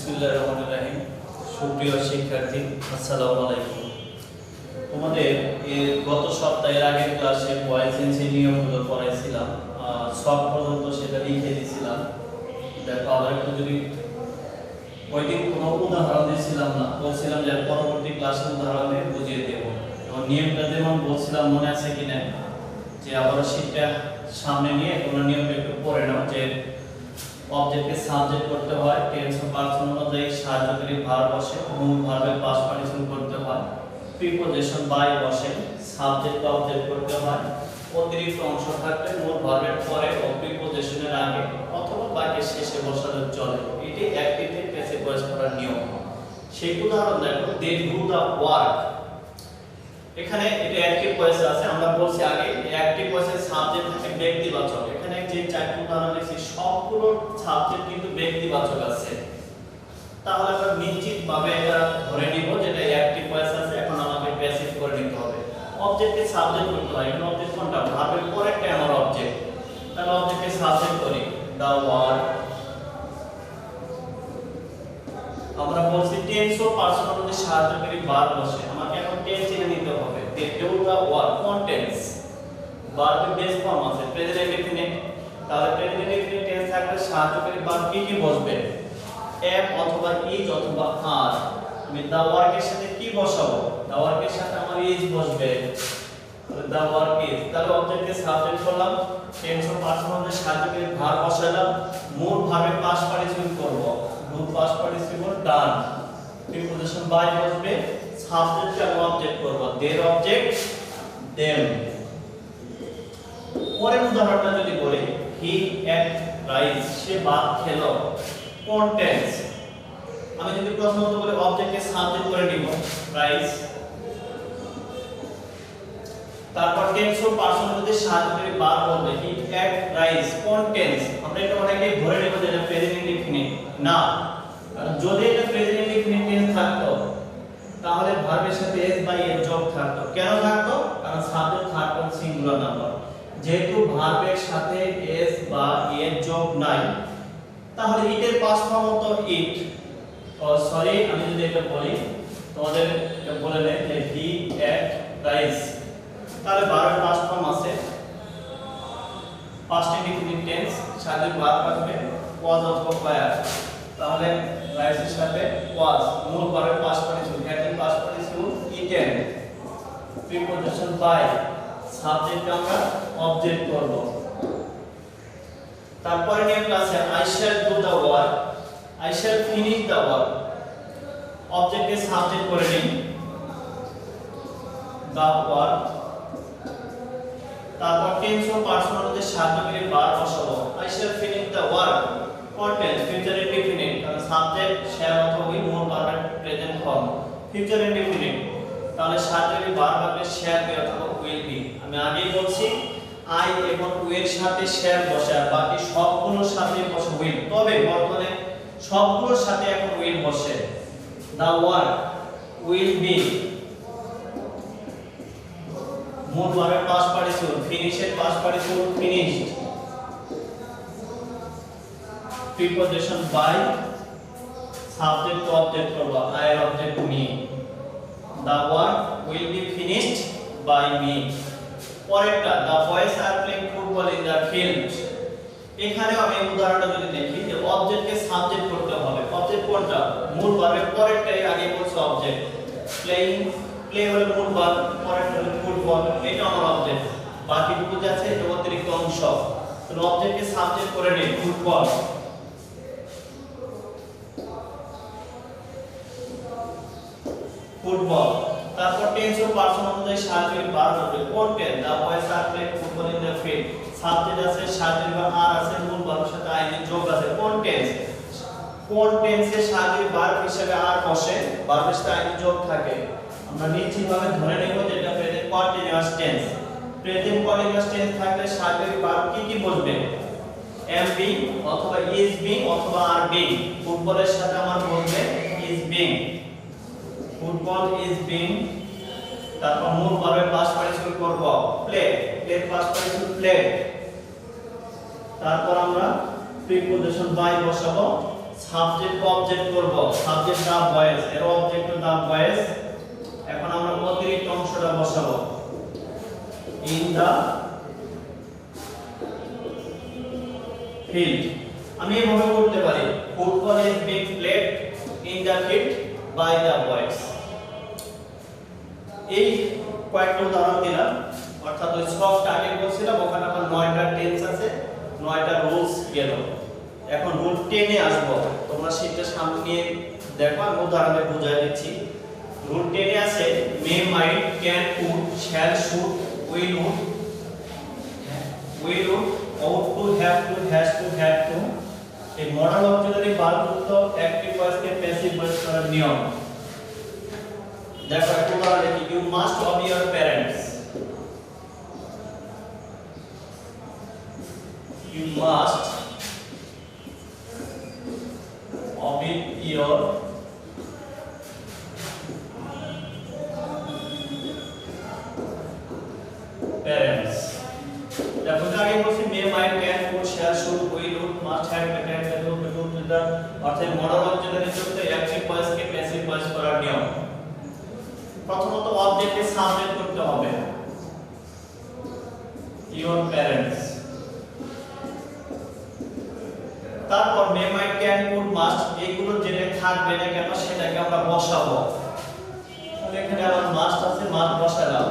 বিসমিল্লাহির রহমানির রহিম। সুপ্রিয় শিক্ষার্থী, আসসালামু আলাইকুম। তোমাদের গত সপ্তাহের আগের ক্লাসে পয়েন্সের নিয়মগুলো পড়াইছিলাম, সব পর্যন্ত সেটা লিখে দিয়েছিলাম। দেখো আবার একটু যদি ওই দিন কোনো উদাহরণ দিয়েছিলাম না, বলছিলাম যে পরবর্তী ক্লাসে উদাহরণ দিয়ে বুঝিয়ে দেব। এবং নিয়মটা যেমন বলছিলাম মনে আছে কিনা, যে আবার শীটটা সামনে নিয়ে তোমরা নিয়মটা একটু পড়ে নাও। যে অবজেক্টকে সাবজেক্ট করতে হয়, টেন্স ও পারসন অনুযায়ী সাহায্যকারী ভার্ব বসে, মূল ভার্বের পাস্ট পার্টিসিপল করতে হয়, প্রিপোজিশন বাই বসে, সাবজেক্ট অবজেক্ট করতে হয়, অতিরিক্ত অংশ থাকলে মূল ভার্বের পরে ও প্রিপোজিশনের আগে অথবা বাক্যের শেষে বসালে চলে। এটি অ্যাক্টিভে প্যাসিভ ভয়েস করার নিয়ম। সেই উদাহরণ দেখো, দে ডু দা ওয়ার্ক। এখানে এটা অ্যাক্টিভ ভয়েস আছে। আমরা বলছি আগে অ্যাক্টিভ ভয়েসের সাবজেক্ট থাকে ব্যক্তিবাচক। এখানে যে চারটি উদাহরণ দিয়েছি সবগুলো সাবজেক্ট কিন্তু ব্যক্তিবাচক আছে। তাহলে আমরা নিশ্চিতভাবে এটা ধরে নিব যে এটা অ্যাক্টিভ ভয়েস আছে। এখন আমাকে প্যাসিভ করে নিতে হবে। অবজেক্টকে সাবজেক্ট করতে হয়। এখানে অবজেক্ট কোনটা? ভার্বের পরেরটা আমার অবজেক্ট। তাহলে অবজেক্টকে সাবজেক্ট করি, দা ওয়ার্ক। আমরা বলছি টেন্স ও পারসন অনুযায়ী সাহায্যকারী ভার্ব বসে। আমাকে এখন টেন্স চিনে নিতে হবে। দে ডু দা ওয়ার্ক, কোন টেন্স? ভার্বের বেস ফর্ম আছে প্রেজেন্ট ইনডেফিনিট। তাহলে প্রেজেন্ট ইনডেফিনিট টেন্স থাকলে সাহায্যকারী ভার্ব কি বসবে? এম অথবা ইজ অথবা আর। আমি দা ওয়ার্কের সাথে কি বসাবো? দা ওয়ার্কের সাথে আমার ইজ বসবে। তাহলে দা ওয়ার্ক ইজ। তাহলে অবজেক্টকে সাবজেক্ট করলাম, টেন্স ও পারসন অনুযায়ী সাহায্যকারী ভার্ব বসালাম, মূল ভার্বের পাস্ট পার্টিসিপল করব। মূল past participle done, preposition by বসবে, সাবজেক্ট এবং অবজেক্ট করব। Their object them. পরের উদাহরণটা যদি বলি, হি এট রাইস, সে ভাত খেলো। কোন টেন্স? আমি যদি প্রথমত বলি অবজেক্টকে সাবজেক্ট করে নিব, রাইস। তারপর টেন্স ও পারসন অনুযায়ী সাহায্যকারী ভার্ব বলবে, হি এট রাইস। কোন টেন্স? আমরা এটা অনেকেই ধরে নেব যে এটা প্রেজেন্ট ইনডেফিনিট না। কারণ যদি এটা প্রেজেন্ট ইনডেফিনিট টেন্স থাকতো তাহলে ভার্বের সাথে এস বাই এর যোগ থাকতো। কেন থাকতো? কারণ subject third person singular number. যেহেতু ভার্বের সাথে এস বা এর যোগ নাই, তাহলে ইটের পাস্ট ফর্ম হতো ইট। সরি, আমি যদি এটা বলি তোমাদের এটা বলে নেই যে হি এট রাইস, তাহলে ভার্বের পাস্ট ফর্ম আছে পাস্ট ইনডিফিনিট টেন্স, সাথে ভার্ব আসবে ওয়াজ অথবা ওয়্যার। তাহলে রাইসের সাথে ওয়াজ, মূল ভার্বের পাস্ট পার্টিসিপল, এর past participle eaten, preposition by, subject আমরা অবজেক্ট করব। তারপরে নিয়মটা আছে I shall do the work, I shall finish the work. অবজেক্টকে সাবজেক্ট করে নিন, দা ওয়ার্ক। তারপর টেন্স ও পারসন অনুযায়ী সাহায্যকারী ভার্ব বসাবো, I shall finish the work. কোন টেন্স? Future indefinite. কারণ সাবজেক্ট শ্যাল অথবা উইল, মূল ভার্বের প্রেজেন্ট ফর্ম। ফিউচার ইনডেফিনিট, তাহলে সাহায্যকারী ভার্ব হবে শ্যাল বি অথবা উইল বি। আমি আগেই বলছি আই এবং উইল সাথে শ্যাল বসে, আর বাকি সবগুলোর সাথে বসে উইল। তবে বর্তমানে সবগুলোর সাথে এখন উইল বসে। দা ওয়ার্ক উইল বি, মূল ভার্বের পাস্ট পার্টিসিপল, ফিনিশের past participle finished, preposition by, subject object করব, আই এর object me. The work will be finished by me. পরেরটা, the boys are playing football in the field. এখানেও আমি উদাহরণটা যদি দেখি যে অবজেক্টকে সাবজেক্ট করতে হবে। অবজেক্ট কোনটা? মূল ভার্বের পরেরটাই আগে বলছে অবজেক্ট। প্লেইং, প্লে হলো মূল ভার্ব, পরেরটা হলো ফুটবল, এটা আমার অবজেক্ট। বাকিটুকু যা আছে এটা অতিরিক্ত অংশ। তাহলে অবজেক্টকে সাবজেক্ট করে নিই, ফুটবল। ফুটবল। তারপর টেন্স ও পারসন অনুযায়ী সাহায্যকারী ভার্ব হবে। কোন tense? The boys are playing football in the field. Subject আছে, সাহায্যকারী ভার্ব আর আছে, মূল ভার্বের সাথে আই এর যোগ আছে। কোন টেন্স? কোন টেন্সে সাহায্যকারী ভার্ব হিসেবে আর বসে, ভার্বের সাথে আই এর যোগ থাকে। আমরা নিশ্চিতভাবে ধরে নেব যে এটা present continuous tense. Present continuous tense থাকলে সাহায্যকারী ভার্ব কি বসবে? এম বি অথবা ইজ বিং অথবা আর বিং। ফুটবলের সাথে আমার বসবে is being, football is being. তারপর মূল ভার্বের পাস্ট পার্টিসিপল করব, play, play past participle play. তারপর আমরা প্রিপোজিশন বাই বসাবো, সাবজেক্ট অবজেক্ট করব, সাবজেক্ট দা বয়েজ, এর অবজেক্ট দা বয়েজ। এখন আমরা অতিরিক্ত অংশটা বসাবো, ইন দা ফিল্ড। আমি এভাবে করতে পারি, football is being played in the field by the boys. এই কয়েকটা উদাহরণ দিলাম, অর্থাৎ ওই ছকটা আগে বলছিলাম ওখানে আমার 9টা টেন্স আছে, 9টা রুলস গেল। এখন রুল 10 এ আসবো, তোমরা সেটা সামনে নিয়ে দেখো, আমি উদাহরণে বুঝাই দিচ্ছি। রুল 10 এ আছে may, might, can, could, shall, should, will, would, ought to, have to, has to, had to। এই মডেল অক্সিলারি ভার্ব যুক্ত অ্যাক্টিভ ভয়েসকে প্যাসিভ ভয়েস করার নিয়ম। দেখো একটা উদাহরণ দেখি, you must obey your parents, you must obey your parents। দেখো আগে বলছি may, might, can, could, shall, should, will, would, must, have, can, can, অর্থাৎ মডেল অক্সিলারি যুক্ত অ্যাক্টিভ ভয়েসকে প্যাসিভ ভয়েস করার নিয়ম। প্রথমত অবজেক্টকে সাবজেক্ট করতে হবে, your parents। তারপর মে, মাইট, ক্যান, কুড, মাস্ট এগুলো যেটা থাকবে না কেন সেটাকে আমরা বসাবো। তাহলে এখানে আমার মাস্ট আছে, মাস্ট বসালাম।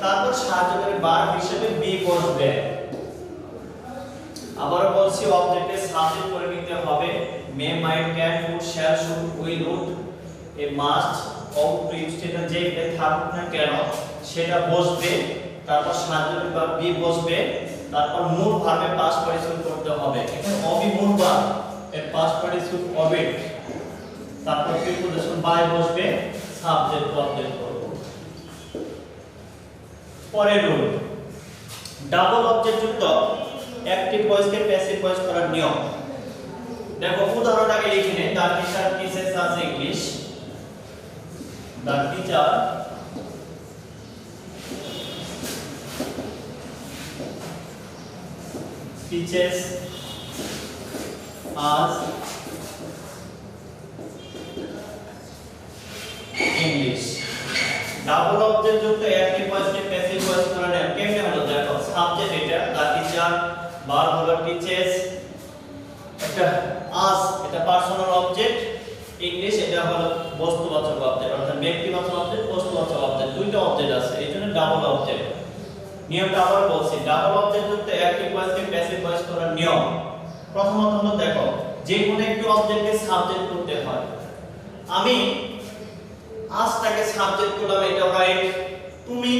তারপর সাহায্যকারী ভার্ব হিসেবে বি বসবে। আবার বলছি অবজেক্টকে সাবজেক্ট করে নিতে হবে, may, might, can, could, shall, should, will, would, এ মাস্ট, ought to, ইনস্টেড যেটা থাকুক না কেন সেটা বসবে। তারপর সাহায্যকারী ভার্ব বি বসবে। তারপর মূল ভার্বের পাস্ট পার্টিসিপল করতে হবে। এখানে অবি মূল ভার্ব, এর পাস্ট পার্টিসিপল অবিট। তারপর প্রিপোজিশন বাই বসবে, সাবজেক্ট অবজেক্ট করব। পরের রুল, ডাবল অবজেক্ট যুক্ত অ্যাক্টিভ ভয়েসকে প্যাসিভ ভয়েস করার নিয়ম। দেখো উদাহরণটাকে লিখে নেন, the teacher teaches us English, the teacher teaches us English। Double object যুক্ত অ্যাক্টিভ ভয়েসকে প্যাসিভ ভয়েস করার নিয়ম কেমনে হলো দেখো, সাবজেক্ট এটা দা টিচার, ভার্ব হলো টিচেস, একটা আস এটা পার্সোনাল অবজেক্ট, ইংলিশ এটা হলো বস্তুবাচক অবজেক্ট, অর্থাৎ ব্যক্তিবাচক অবজেক্ট, বস্তুবাচক অবজেক্ট, দুইটা অবজেক্ট আছে, এইজন্য ডাবল অবজেক্ট। নিয়মটা আবার বলছি, ডাবল অবজেক্ট যুক্ত অ্যাক্টিভ ভয়েসকে প্যাসিভ ভয়েস করার নিয়ম। প্রথমত হলো দেখো, যে কোনো একটি অবজেক্টকে সাবজেক্ট করতে হয়। আমি আজটাকে সাবজেক্ট করলাম, এটা রাইট। তুমি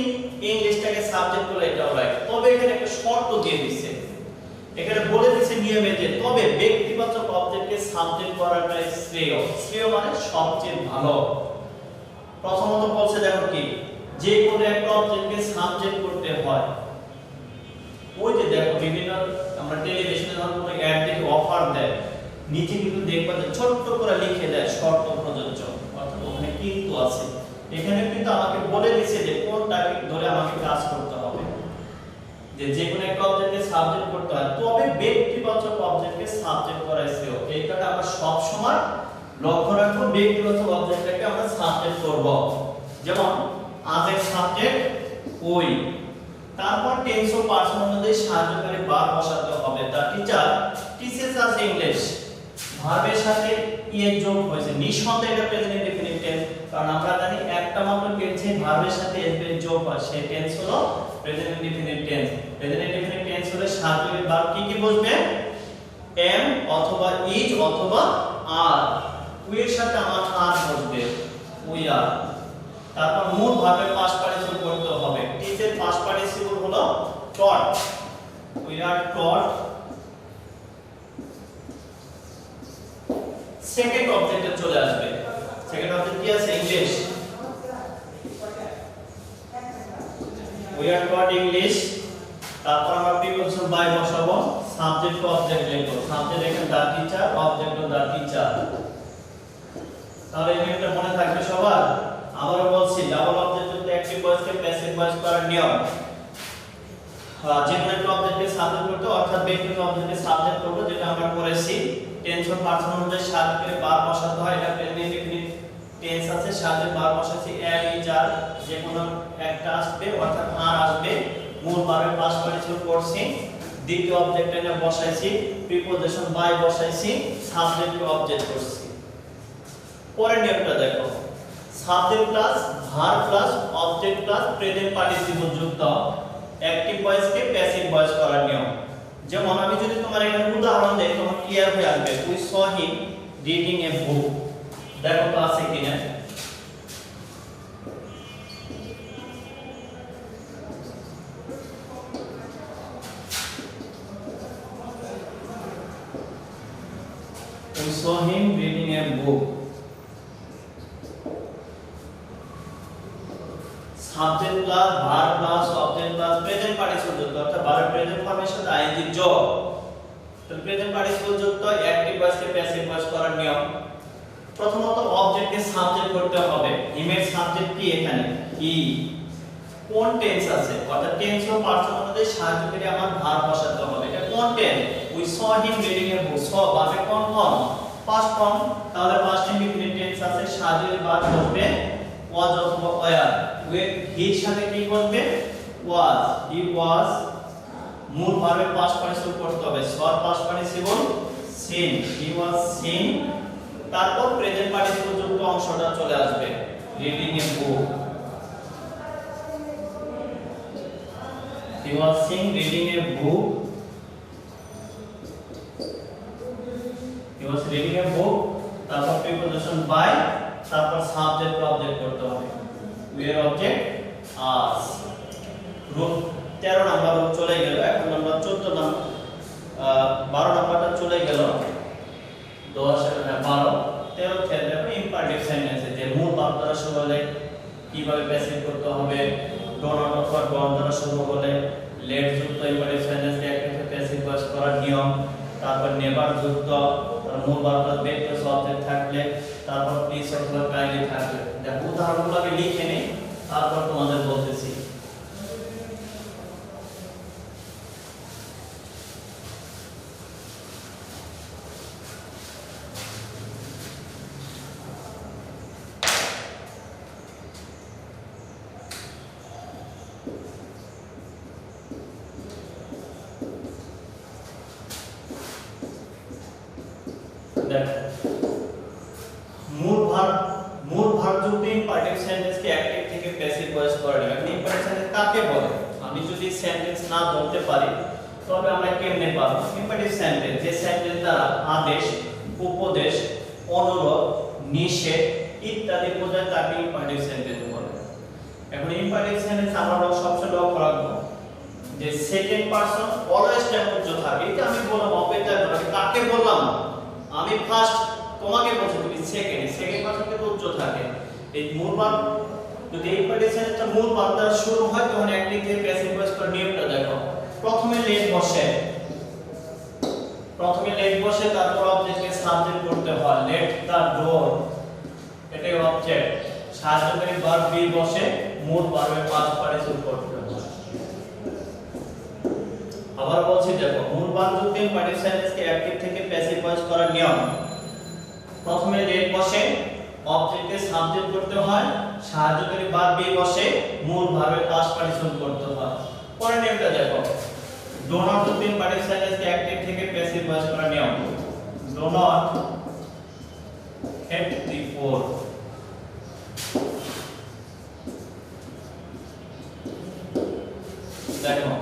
ইংলিশটাকে সাবজেক্ট করলে এটা রাইট। তবে এখানে একটা শর্ত দিয়ে দিয়েছে, এখানে বলে দিয়েছে নিয়মে যে তবে ব্যক্তিবাচক অবজেক্টকে সাবজেক্ট করাটাই শ্রেয়। শ্রেয় মানে সবচেয়ে ভালো। প্রথমত বলছে দেখো কি, যে কোনো একটা অবজেক্টকে সাবজেক্ট করতে হয়। ওই যে দেখো বিভিন্ন আমরা টেলিভিশনে যখন কোনো অ্যাড দেখি, অফার দেয়, নিচে কিন্তু দেখবা যে ছোট্ট করে লিখে দেয় শর্ত প্রযোজ্য, অর্থাৎ ওখানে কিন্তু আছে। এখানে কিন্তু আমাকে বলে দিয়েছে যে কোনটাকে ধরে আমাকে কাজ করতে হবে, যে কোনো একটা অবজেক্টকে সাবজেক্ট করতে হয়, তবে ব্যক্তিবাচক অবজেক্টকে সাবজেক্ট করা শ্রেয়। এই কারণে আমরা সব সময় লক্ষ্য রাখবো ব্যক্তিবাচক অবজেক্টটাকে আমরা সাবজেক্ট করব। যেমন আজ এর সাবজেক্ট ওই, তারপর টেন্স ও পারসন অনুযায়ী সাহায্যকারী ভার্ব বসাতে হবে। দা টিচার টিচেস আস ইংলিশ, ভার্বের সাথে ইএর যোগ হয়েছে, নিঃসন্দেহে এটা প্রেজেন্ট ইনডেফিনিট টেন্স, কারণ আমরা জানি একটা মাত্র টেন্সে ভার্বের সাথে এস এর যোগ হয়, সেই টেন্স হলো present indefinite tense. Present indefinite tense হলে সাহায্যকারী ভার্ব কি বসবে, এম অথবা ইজ অথবা আর। উইল সাথে আমার আর বসবে, উই আর। তারপর মূল ভার্বের পাস্ট পার্টিসিপল করতে হবে। টিচের পাস্ট পার্টিসিপল হলো টট, উই আর টট। সেকেন্ড অবজেক্টে চলে আসবে, সেকেন্ড অবজেক্ট কি আছে, English, we are taught English. তারপর আমরা প্রিপোজিশন বাই বসাবো, সাবজেক্ট টু অবজেক্ট লিখবো, সাবজেক্ট এখানে দা টিচার, অবজেক্ট দা টিচার। তাহলে এই নিয়মটা মনে থাকবে সবার। আবারো বলছি, ডাবল অবজেক্ট যুক্ত অ্যাক্টিভ ভয়েসকে প্যাসিভ ভয়েস করার নিয়ম। যে কোনো একটা অবজেক্টকে সাবজেক্ট করতে, অর্থাৎ ব্যক্তিগত অবজেক্টকে সাবজেক্ট করব, যেটা আমরা করেছি। টেন্স অফ পারসন অনুযায়ী সাথে বার বসাতে হয়, এটা প্রেজেন্ট ইনডিফিনিট টেন্স আছে, সাথে বার বসাচ্ছি এম ইজ আর, যে কোনো একটা আসবে অর্থাৎ আর আসবে, মূল ভার্বের পাস্ট পার্টিসিপল করছি, দ্বিতীয় অবজেক্ট এনে বসাইছি, প্রিপোজিশন বাই বসাইছি, সাবজেক্ট অবজেক্ট করছি। পরের নিয়মটা দেখো, subject plus verb plus object plus present participle যুক্ত অ্যাক্টিভ ভয়েসকে প্যাসিভ ভয়েস করার নিয়ম। যেমন আমি যদি তোমার এখানে উদাহরণ দেই, তোমার ক্লিয়ার হয়ে আসবে। We saw him reading a বুক, দেখো তো আছে কিনা। We saw him reading a book. Subject plus verb plus object plus present participle যুক্ত, অর্থাৎ ভার্ব প্রেজেন্ট ফর্মের সাথে আইএনজি যোগ। তো প্রেজেন্ট পার্টিসিপল যুক্ত অ্যাক্টিভ ভয়েসকে প্যাসিভ ভয়েস করার নিয়ম। প্রথমত অবজেক্টকে সাবজেক্ট করতে হবে। হিমের সাবজেক্ট কি এখানে? হি। কোন টেন্স আছে? অর্থাৎ টেন্স অফ পারসন অনুযায়ী সাহায্য করে আমার ভার্ব বসাতে হবে। এটা কোন tense? We saw him reading a book. Saw ভার্বে কোন ফর্ম? Past form. তাহলে পাস্ট ইনডিফিনিট টেন্স আছে, সাহায্যের ভার্ব বসবে ওয়াজ অথবা ওয়্যার। উইথ হির সাথে কি বসবে? ওয়াজ। হি ওয়াজ। মূল ভার্বের পাস্ট পার্টিসিপল করতে হবে। সর past participle seen. He was seen. তারপর প্রেজেন্ট পার্টিসিপল যুক্ত অংশটা চলে আসবে, reading a book. He was seen reading a book. He was reading a book. তারপর প্রিপোজিশন বাই, তারপর সাবজেক্ট অবজেক্ট করতে হবে। where object us। Rule 13 number rule চলে গেল। এখন আমরা 14 নাম্বার 12 নাম্বারটা চলে গেল। 10 12 13 থেকে দেখো ইম্পারেটিভ সেন্টেন্সে যে মূল ভার্ব দ্বারা শুরু হলে কিভাবে প্যাসিভ করতে হবে, ডন অথবা ডন দ্বারা শুরু হলে লেট যুক্ত ইম্পারেটিভ সেন্টেন্সকে একসাথে প্যাসিভ ভয়েস করার নিয়ম। তারপর নেভার যুক্ত মূল verb plus back plus object থাকলে, তারপর প্লিজ অথবা কাইন্ডলি থাকলে। দেখো উদাহরণগুলো আমি লিখে নেই, তারপর তোমাদের বলতেছি। মূল ভার্ব যুক্ত ইম্পারেটিভ সেন্টেন্সকে অ্যাক্টিভ থেকে প্যাসিভ ভয়েস করা যায়। এখন ইম্পারেটিভ সেন্টেন্স কাকে বলে? আমি যদি সেন্টেন্স না বলতে পারি তবে আমরা কেমনে পাবো? ইম্পারেটিভ সেন্টেন্স যে সেন্টেন্স দ্বারা আদেশ, উপদেশ, অনুরোধ, নিষেধ ইত্যাদি বোঝায় তাকে ইম্পারেটিভ সেন্টেন্স বলে। এখন ইম্পারেটিভ সেন্টেন্স আমরা সবসময় লক্ষ্য রাখবো যে সেকেন্ড পারসন অলওয়েজ টাইম উচ্চ থাকে। এটা আমি বললাম অপেক্ষা করো, কাকে বললাম? আমি ফার্স্ট তোমাকে বলছি, তুমি সেকেন্ড পারসনকে তো উচ্চ থাকে। এই মূল ভার্ব যদি ইম্পারেটিভ সেন্টেন্সটা মূল ভার্ব দ্বারা শুরু হয় তখন অ্যাক্টিভ থেকে প্যাসিভ ভয়েস করার নিয়মটা দেখো। প্রথমে লেট বসে, তারপর অবজেক্টকে সাবজেক্ট করতে হয়। লেট দা ডোর, এটাই অবজেক্ট। সাহায্যকারী ভার্ব বি বসে, মূল ভার্বের পাস্ট পার্টিসিপল করতে হয়। আবার বলছি দেখো, মূল ভার্ব যুক্ত ইম্পারেটিভ সেন্টেন্সকে অ্যাক্টিভ থেকে প্যাসিভ ভয়েস করার নিয়ম। প্রথমে লেট বসে, অবজেক্টকে সাবজেক্ট করতে হয়, সাহায্যকারী ভার্ব বি বসে, মূল ভার্বের পাস্ট পার্টিসিপল করতে হয়। পরের নিয়মটা দেখো, ডো নট যুক্ত ইম্পারেটিভ সেন্টেন্সকে অ্যাক্টিভ থেকে প্যাসিভ ভয়েস করার নিয়ম। ডো নট হেট দি পোর। দেখো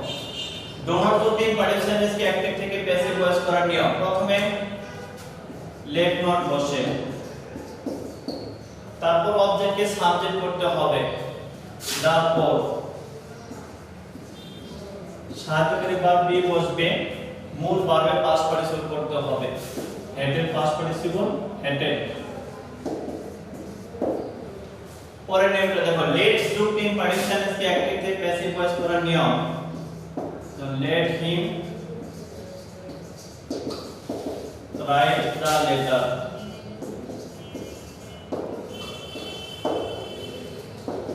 ডো নট যুক্ত ইম্পারেটিভ সেন্টেন্সকে অ্যাক্টিভ থেকে প্যাসিভ ভয়েস করার নিয়ম। প্রথমে লেট নট বসে, তারপর অবজেক্টকে সাবজেক্ট করতে হবে, তারপর সাহায্যকারী ভার্ব বি বসবে, মূল ভার্বের পাস্ট পার্টিসিপল করতে হবে। হেডের পাস্ট পার্টিসিপল হেডেড। পরের নিয়মটা দেখো, লেটস যুক্ত ইম্পারেটিভ সেন্টেন্সকে অ্যাক্টিভ থেকে প্যাসিভ ভয়েস করার নিয়ম। তো let him write the letter.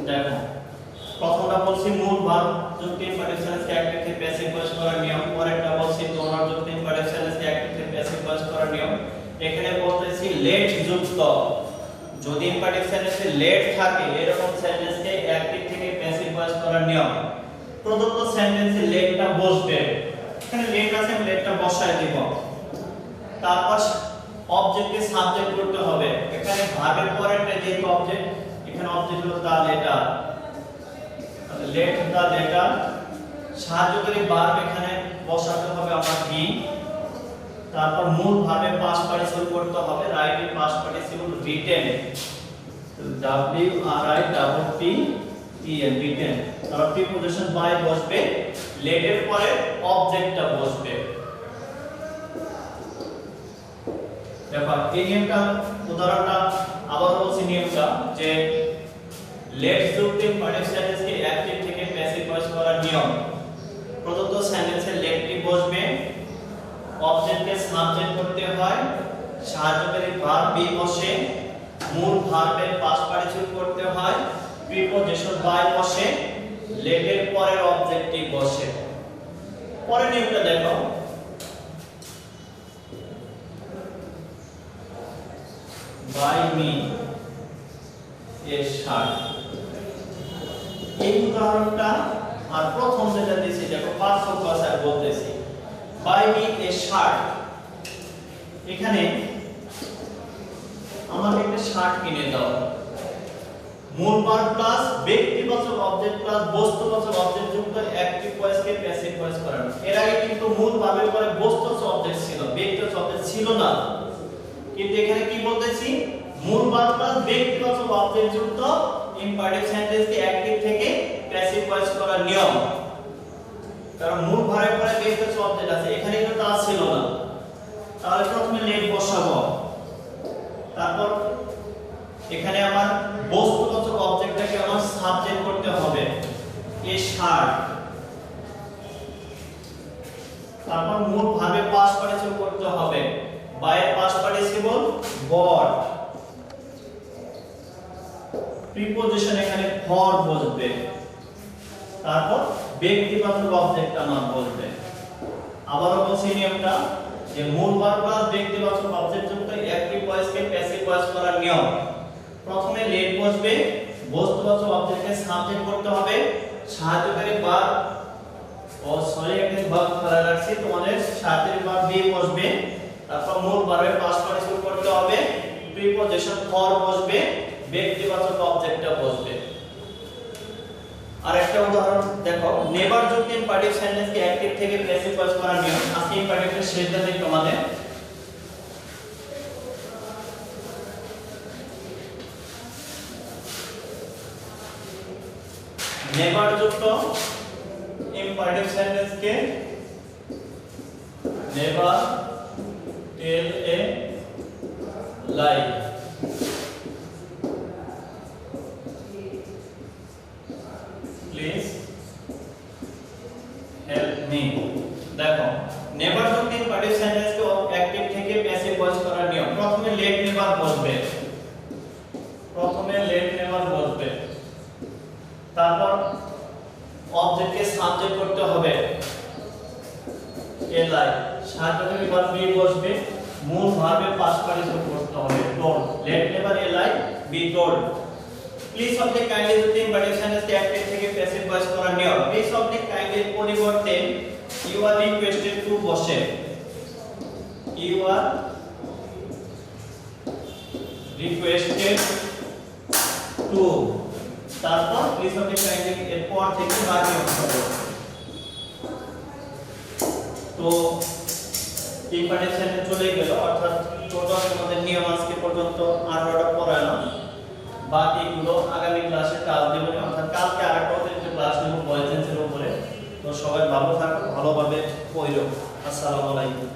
দেখো প্রথমটা বলছি মূল ভার্ব যুক্ত ইম্পারেটিভ সেন্টেন্সকে অ্যাক্টিভ থেকে প্যাসিভ ভয়েস করার নিয়ম। পরেরটা বলছি ডো নট যুক্ত ইম্পারেটিভ সেন্টেন্সকে অ্যাক্টিভ থেকে প্যাসিভ ভয়েস করার নিয়ম। লেট যুক্ত, যদি ইম্পারেটিভ সেন্টেন্সে লেট থাকে এরকম সেন্টেন্সকে অ্যাক্টিভ থেকে প্যাসিভ ভয়েস করার নিয়ম। প্রদত্ত সেন্টেন্সে লেটটা বসবে, এখানে লেট আছে আমি লেটটা বসায় দিব। তারপর অবজেক্টকে সাবজেক্ট করতে হবে, এখানে ভার্বের পরেরটা যেহেতু অবজেক্ট, এখানে অবজেক্ট হলো দা লেটার, লেট দা লেটার। সাহায্যকারী ভার্ব এখানে বসাতে হবে আমার বি। তারপর মূল ভার্বের পাস্ট পার্টিসিপল করতে হবে, রাইট এর past participle written, W R I double T E N, written. তারপর প্রিপোজিশন বাই বসবে, লেট এর পরে অবজেক্টটা বসবে। দেখো এই নিয়মটা, উদাহরণটা আবার বলছি নিয়মটা, যে লেট যুক্ত ইম্পারেটিভ সেন্টেন্সকে অ্যাক্টিভ থেকে প্যাসিভ ভয়েস করার নিয়ম। প্রদত্ত সেন্টেন্সে লেটটি বসবে, অবজেক্টকে সাবজেক্ট করতে হয়, সাহায্যকারী ভার্ব বি বসে, মূল ভার্বের পাস্ট পার্টিসিপল করতে হয়, প্রিপোজিশন বাই বসে, লেটের পরের অবজেক্টটি বসে। পরের নিয়মটা দেখো, বাই মি এ শার্ট। এই উদাহরণটা আর প্রথম যেটা দিয়েছি দেখো পার্থক্য আছে বলতেছি। বাই মি এ শার্ট, এখানে আমাকে একটা শার্ট কিনে দাও, মূল ভার্ব প্লাস ব্যক্তিবাচক অবজেক্ট প্লাস বস্তুবাচক অবজেক্ট যুক্ত অ্যাক্টিভ ভয়েসকে প্যাসিভ ভয়েস করানো। এর আগে কিন্তু মূল ভার্বের পরে বস্তুবাচক অবজেক্ট ছিল, ব্যক্তিবাচক অবজেক্ট ছিল না, কিন্তু এখানে কি বলতেছি, মূল ভার্ব প্লাস ব্যক্তিবাচক অবজেক্ট যুক্ত ইম্পারেটিভ সেন্টেন্সকে অ্যাক্টিভ থেকে প্যাসিভ ভয়েস করার নিয়ম। কারণ মূল ভার্বের পরে ব্যক্তিবাচক অবজেক্ট আছে, এখানে কিন্তু তা ছিল না। তাহলে প্রথমে লেট বসাবো, তারপর এখানে আমার বস্তুবাচক অবজেক্টটাকে আমার সাবজেক্ট করতে হবে, এ শার্ট। তারপর মূল ভার্বের পাস্ট পার্টিসিপল করতে হবে, বাই এর পাস্ট পার্টিসিপল বট, প্রিপোজিশন এখানে ফর বসবে, তারপর ব্যক্তিবাচক অবজেক্ট আমার বসবে। আবারও বলছি নিয়মটা, যে মূল ভার্ব প্লাস ব্যক্তিবাচক অবজেক্ট যুক্ত অ্যাক্টিভ ভয়েসকে প্যাসিভ ভয়েস করার নিয়ম। প্রথমে লেট বসবে, বস্তুবাচক অবজেক্টকে সাবজেক্ট করতে হবে, সাহায্যকারী ভার্ব একটা ভার্ব ফেলা রাখছি তোমাদের, সাহায্যকারী ভার্ব বি বসবে, তারপর মূল ভার্বের পাস্ট পার্টিসিপল করতে হবে, প্রিপোজিশন ফর বসবে, ব্যক্তিবাচক অবজেক্টটা বসবে। আর একটা উদাহরণ দেখো, নেভার যুক্ত ইম্পারেটিভ সেন্টেন্সকে অ্যাক্টিভ থেকে প্যাসিভ ভয়েস করার নিয়ম। আজকে ইম্পারেটিভের শেষটা দেখো তোমাদের, নেভার যুক্ত ইম্পারেটিভ সেন্টেন্সকে never tell a lie, please help me. দেখো নেভার যুক্ত ইম্পারেটিভ সেন্টেন্সকে অ্যাক্টিভ থেকে প্যাসিভ ভয়েস করার নিয়ম। প্রথমে লেট নেভার বসবে, তারপর অবজেক্টকে সাবজেক্ট করতে হবে, এ লাই, সাহায্যকারী ভার্ব বি বসবে, মূল ভার্বের পাস্ট পার্টিসিপল করতে হবে, told, late never a lie be told. Please object kindly যুক্ত ইম্পারেটিভ সেন্টেন্সকে অ্যাক্টিভ থেকে প্যাসিভ ভয়েস করার নিয়ম। প্লিজ অবজেক্ট কাইন্ডলি পরিবর্তে ইউ আর রিকোয়েস্টেড টু বসে, ইউ আর রিকোয়েস্টেড টু, তারপর প্লিজ অবজেক্ট কাইন্ডলি এর পর থেকে বাকি অংশ হবে। তো ইম্পারেটিভ সেন্টেন্স চলে গেল, অর্থাৎ টোটাল আমাদের নিয়ম আজকে পর্যন্ত 18টা পড়ালাম। বাকিগুলো আগামী ক্লাসে কাজ দেব, অর্থাৎ কালকে আরেকটা অতিরিক্ত ক্লাস নেব ভয়েস টেন্সের উপরে। তো সবাই ভালো থাকো, ভালোভাবে পড়ো। আসসালামু আলাইকুম।